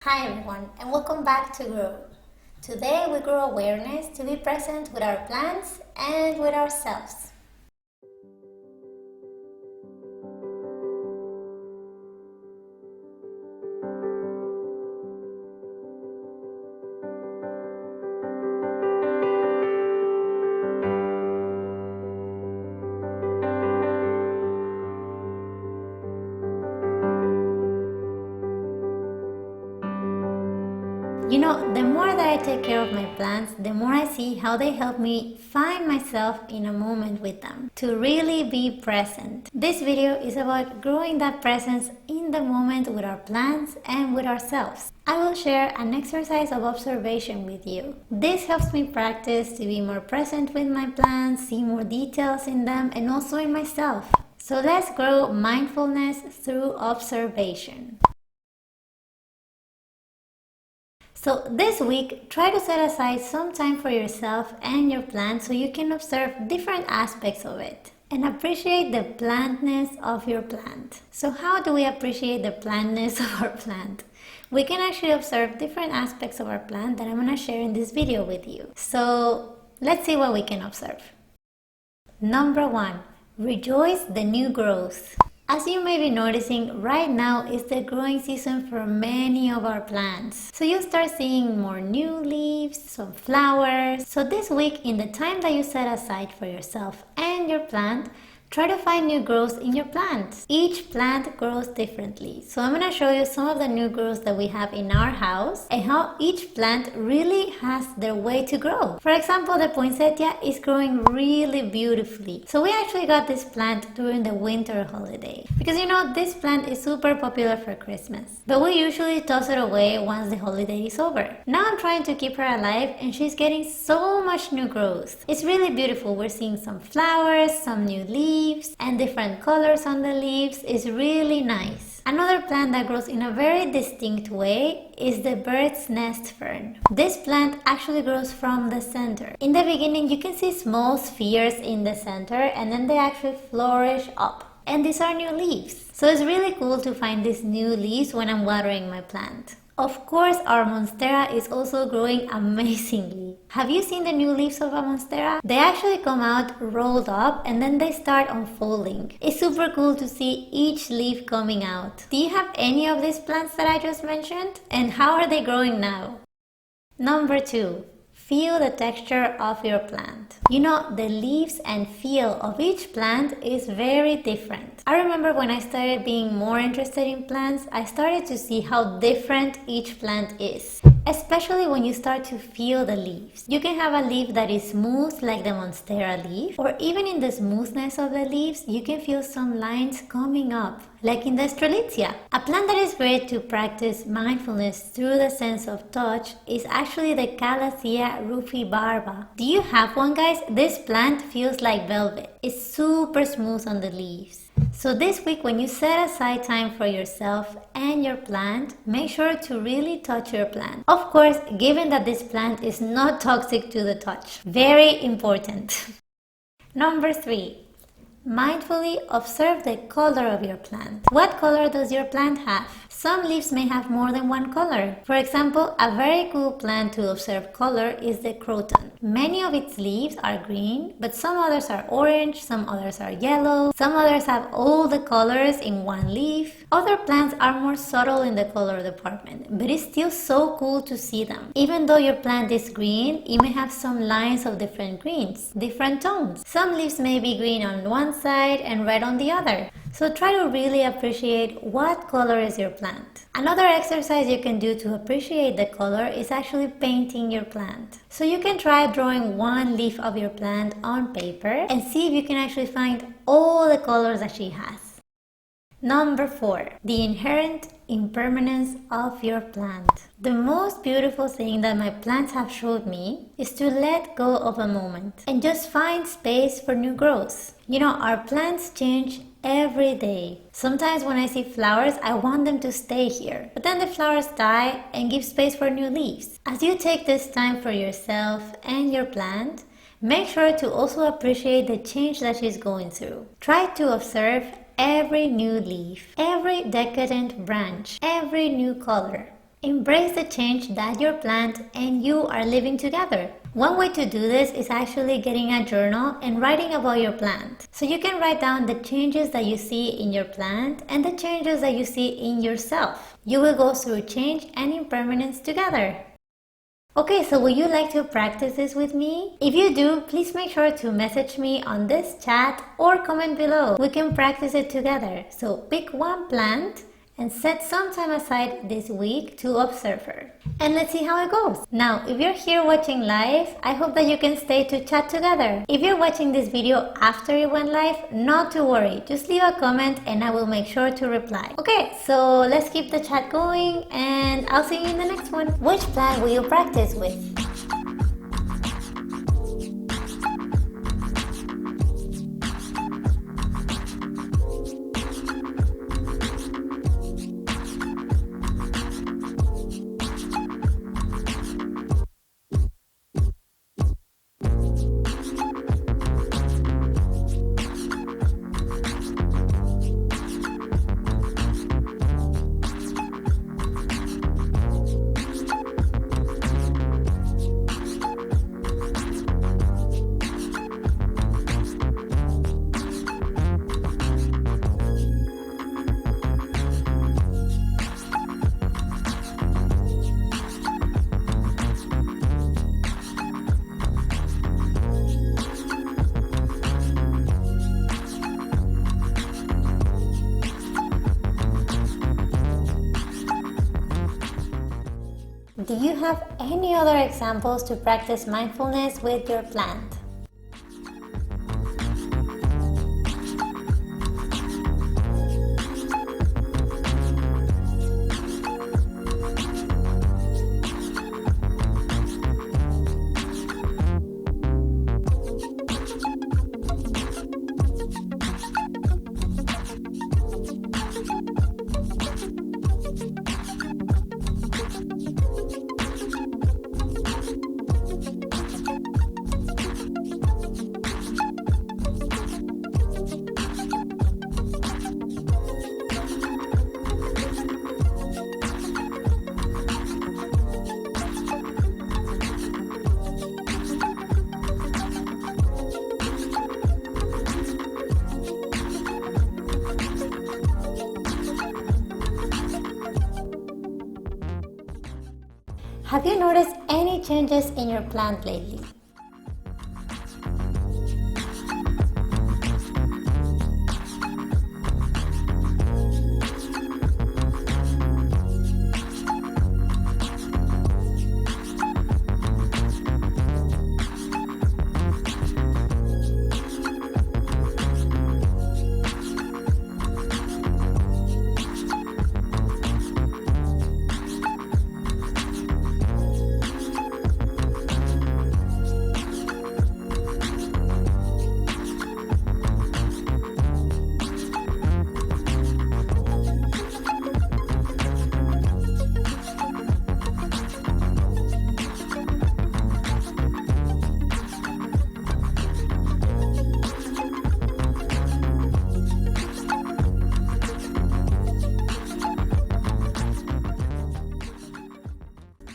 Hi everyone, and welcome back to Grow. Today we grow awareness to be present with our plants and with ourselves. The more that I take care of my plants, the more I see how they help me find myself in a moment with them, to really be present. This video is about growing that presence in the moment with our plants and with ourselves. I will share an exercise of observation with you. This helps me practice to be more present with my plants, see more details in them, and also in myself. So let's grow mindfulness through observation. So this week, try to set aside some time for yourself and your plant so you can observe different aspects of it and appreciate the plantness of your plant. So how do we appreciate the plantness of our plant? We can actually observe different aspects of our plant that I'm going to share in this video with you. So let's see what we can observe. Number 1. Rejoice the new growth. As you may be noticing, right now is the growing season for many of our plants. So you'll start seeing more new leaves, some flowers. So this week, in the time that you set aside for yourself and your plant, try to find new growths in your plant. Each plant grows differently. So I'm going to show you some of the new growths that we have in our house and how each plant really has their way to grow. For example, the poinsettia is growing really beautifully. So we actually got this plant during the winter holiday. Because this plant is super popular for Christmas. But we usually toss it away once the holiday is over. Now I'm trying to keep her alive and she's getting so much new growth. It's really beautiful. We're seeing some flowers, some new leaves, and different colors on the leaves. Is really nice. Another plant that grows in a very distinct way is the bird's nest fern. This plant actually grows from the center. In the beginning, you can see small spheres in the center and then they actually flourish up. And these are new leaves. So it's really cool to find these new leaves when I'm watering my plant. Of course, our monstera is also growing amazingly. Have you seen the new leaves of a monstera? They actually come out rolled up and then they start unfolding. It's super cool to see each leaf coming out. Do you have any of these plants that I just mentioned? And how are they growing now? Number 2. Feel the texture of your plant. The leaves and feel of each plant is very different. I remember when I started being more interested in plants, I started to see how different each plant is. Especially when you start to feel the leaves. You can have a leaf that is smooth like the monstera leaf, or even in the smoothness of the leaves, you can feel some lines coming up, like in the strelitzia. A plant that is great to practice mindfulness through the sense of touch is actually the Calathea rufibarba. Do you have one, guys? This plant feels like velvet. It's super smooth on the leaves. So this week, when you set aside time for yourself and your plant, make sure to really touch your plant. Of course, given that this plant is not toxic to the touch. Very important. Number 3. Mindfully observe the color of your plant. What color does your plant have? Some leaves may have more than one color. For example, a very cool plant to observe color is the croton. Many of its leaves are green, but some others are orange, some others are yellow, some others have all the colors in one leaf. Other plants are more subtle in the color department, but it's still so cool to see them. Even though your plant is green, it may have some lines of different greens, different tones. Some leaves may be green on one side and red on the other. So try to really appreciate what color is your plant. Another exercise you can do to appreciate the color is actually painting your plant. So you can try drawing one leaf of your plant on paper and see if you can actually find all the colors that she has. Number 4. The inherent impermanence of your plant. The most beautiful thing that my plants have showed me is to let go of a moment and just find space for new growth. Our plants change every day. Sometimes when I see flowers, I want them to stay here. But then the flowers die and give space for new leaves. As you take this time for yourself and your plant, make sure to also appreciate the change that she's going through. Try to observe every new leaf, every decadent branch, every new color. Embrace the change that your plant and you are living together. One way to do this is actually getting a journal and writing about your plant. So you can write down the changes that you see in your plant and the changes that you see in yourself. You will go through change and impermanence together. Okay, so would you like to practice this with me? If you do, please make sure to message me on this chat or comment below. We can practice it together. So pick one plant and set some time aside this week to observe her. And let's see how it goes. Now, if you're here watching live, I hope that you can stay to chat together. If you're watching this video after it went live, not to worry. Just leave a comment and I will make sure to reply. Okay, so let's keep the chat going and I'll see you in the next one. Which plant will you practice with? Do you have any other examples to practice mindfulness with your plant? Have you noticed any changes in your plant lately?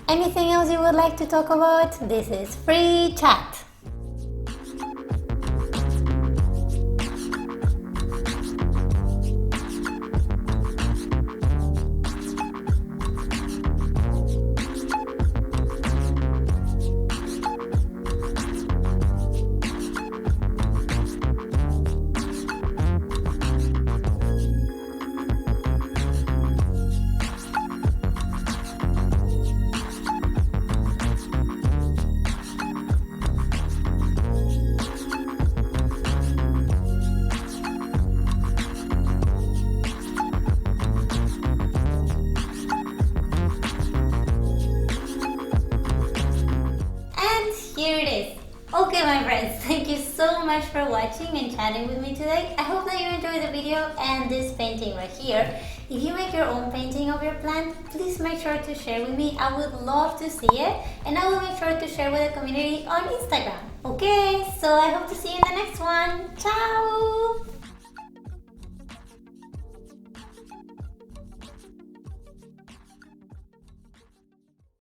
Anything else you would like to talk about? This is free chat. Here it is. Okay, my friends, thank you so much for watching and chatting with me today. I hope that you enjoyed the video and this painting right here. If you make your own painting of your plant, please make sure to share with me. I would love to see it, and I will make sure to share with the community on Instagram. Okay, so I hope to see you in the next one. Ciao!